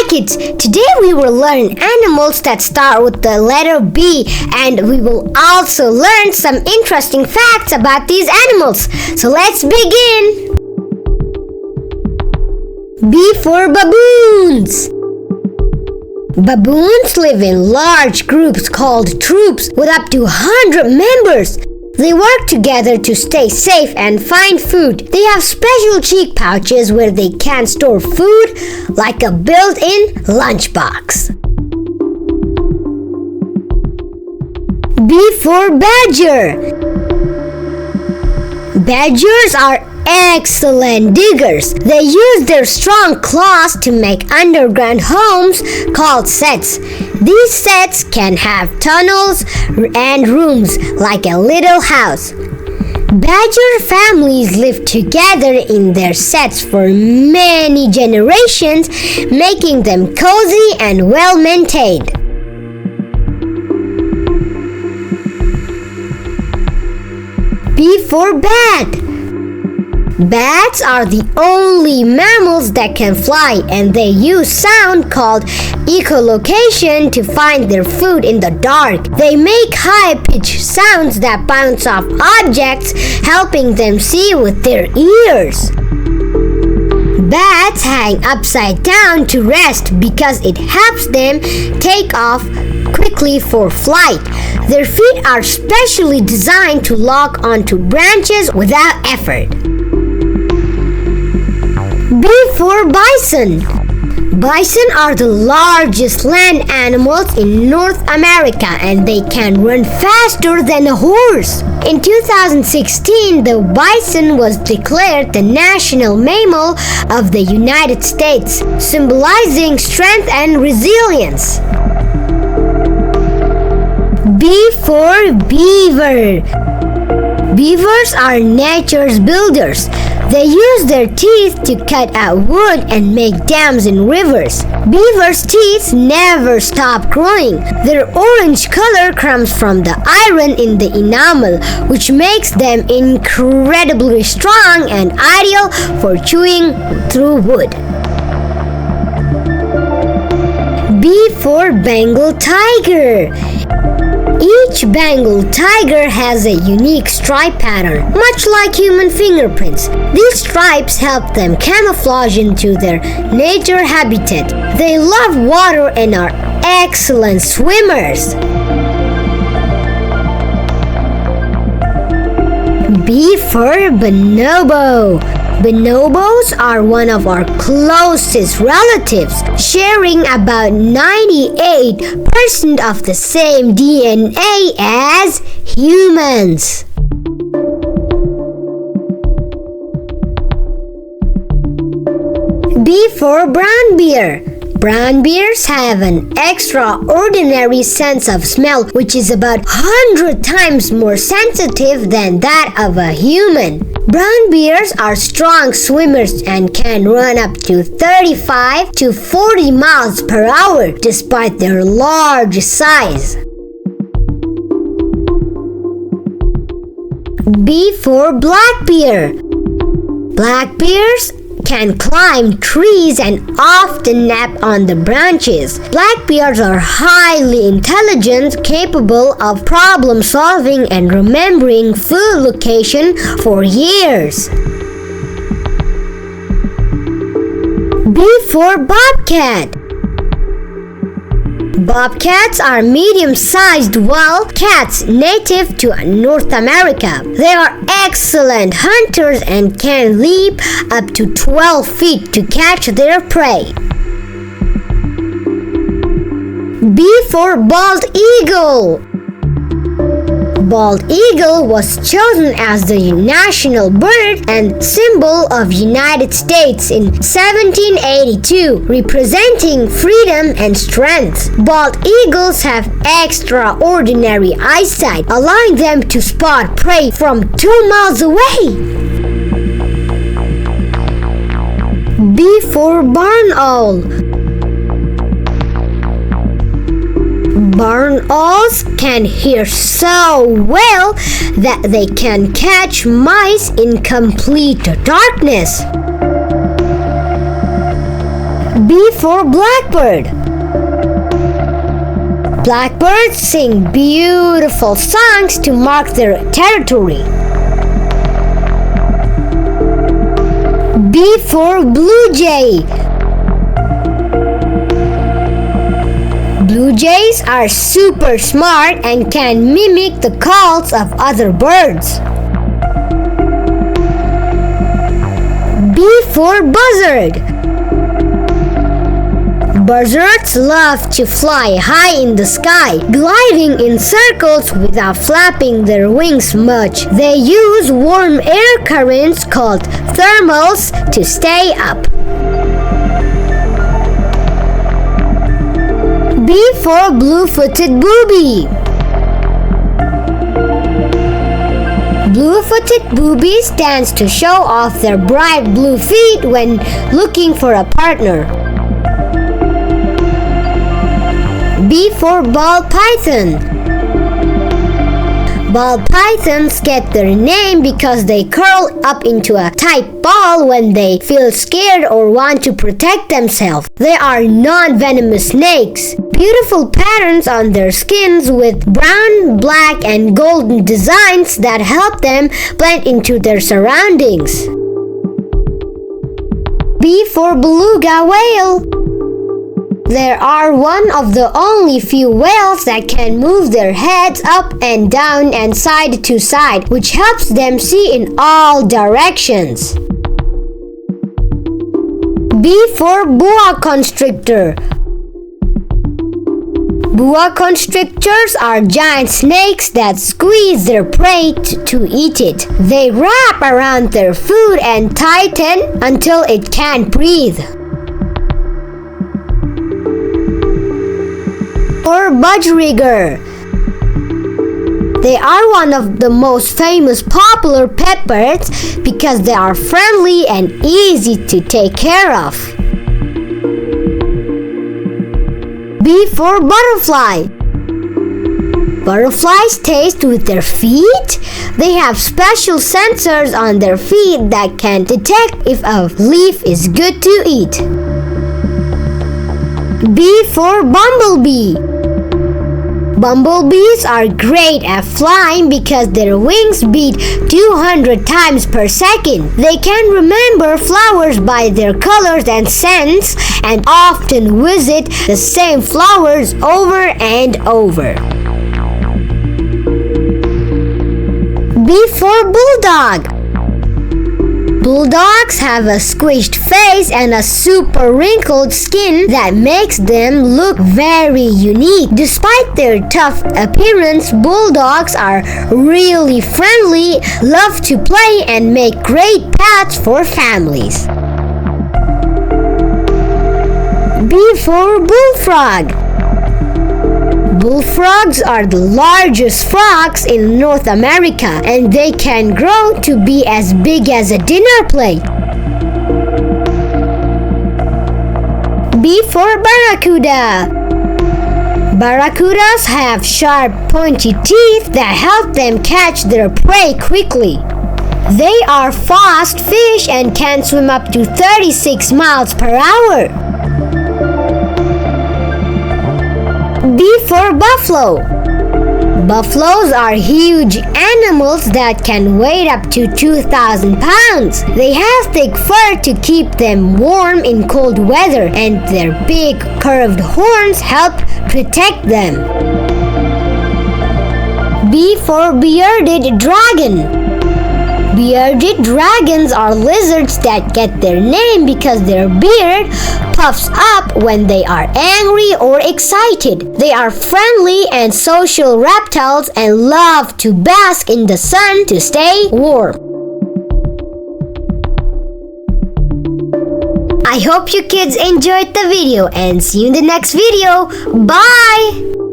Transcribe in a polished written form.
kids, today we will learn animals that start with the letter B, and we will also learn some interesting facts about these animals. So let's begin! B for baboons. Baboons live in large groups called troops with up to 100 members. They work together to stay safe and find food. They have special cheek pouches where they can store food like a built-in lunchbox. B for badger. Badgers are excellent diggers. They use their strong claws to make underground homes called sets. These sets can have tunnels and rooms like a little house. Badger families live together in their sets for many generations, making them cozy and well maintained. B for bat. Bats are the only mammals that can fly, and they use sound called echolocation to find their food in the dark. They make high-pitched sounds that bounce off objects, helping them see with their ears. Bats hang upside down to rest because it helps them take off quickly for flight. Their feet are specially designed to lock onto branches without effort. B for bison. Bison are the largest land animals in North America, and they can run faster than a horse. In 2016, the bison was declared the national mammal of the United States, symbolizing strength and resilience. B for beaver. Beavers are nature's builders. They use their teeth to cut out wood and make dams in rivers. Beavers' teeth never stop growing. Their orange color comes from the iron in the enamel, which makes them incredibly strong and ideal for chewing through wood. B for Bengal tiger. Each Bengal tiger has a unique stripe pattern, much like human fingerprints. These stripes help them camouflage into their nature habitat. They love water and are excellent swimmers. B for bonobo. Bonobos are one of our closest relatives, sharing about 98% of the same DNA as humans. B for brown bear. Brown bears have an extraordinary sense of smell, which is about 100 times more sensitive than that of a human. Brown bears are strong swimmers and can run up to 35 to 40 miles per hour despite their large size. B for black bear. Black bears can climb trees and often nap on the branches. Black bears are highly intelligent, capable of problem solving and remembering food location for years. B for bobcat. Bobcats are medium-sized wild cats native to North America. They are excellent hunters and can leap up to 12 feet to catch their prey. B for bald eagle. Bald eagle was chosen as the national bird and symbol of United States in 1782, representing freedom and strength. Bald eagles have extraordinary eyesight, allowing them to spot prey from 2 miles away. B for barn owl. Barn owls can hear so well that they can catch mice in complete darkness. B for blackbird. Blackbirds sing beautiful songs to mark their territory. B for blue jay. Blue jays are super smart and can mimic the calls of other birds. B for buzzard. Buzzards love to fly high in the sky, gliding in circles without flapping their wings much. They use warm air currents called thermals to stay up. B for blue-footed booby. Blue-footed booby stands to show off their bright blue feet when looking for a partner. B for ball python. Ball pythons get their name because they curl up into a tight ball when they feel scared or want to protect themselves. They are non-venomous snakes. Beautiful patterns on their skins with brown, black, and golden designs that help them blend into their surroundings. B for beluga whale. They are one of the only few whales that can move their heads up and down and side to side, which helps them see in all directions. B for boa constrictor. Boa constrictors are giant snakes that squeeze their prey to eat it. They wrap around their food and tighten until it can't breathe. Or Budgerigar. They are one of the most famous popular pet birds because they are friendly and easy to take care of. B for butterfly. Butterflies taste with their feet. They have special sensors on their feet that can detect if a leaf is good to eat. B for bumblebee. Bumblebees are great at flying because their wings beat 200 times per second. They can remember flowers by their colors and scents and often visit the same flowers over and over. B for bulldog. Bulldogs have a squished face and a super wrinkled skin that makes them look very unique. Despite their tough appearance, bulldogs are really friendly, love to play, and make great pets for families. B for bullfrog. Bullfrogs are the largest frogs in North America, and they can grow to be as big as a dinner plate. B for barracuda. Barracudas have sharp, pointy teeth that help them catch their prey quickly. They are fast fish and can swim up to 36 miles per hour. B for buffalo. Buffaloes are huge animals that can weigh up to 2,000 pounds. They have thick fur to keep them warm in cold weather, and their big curved horns help protect them. B for bearded dragon. Bearded dragons are lizards that get their name because their beard puffs up when they are angry or excited. They are friendly and social reptiles and love to bask in the sun to stay warm. I hope you kids enjoyed the video and see you in the next video. Bye!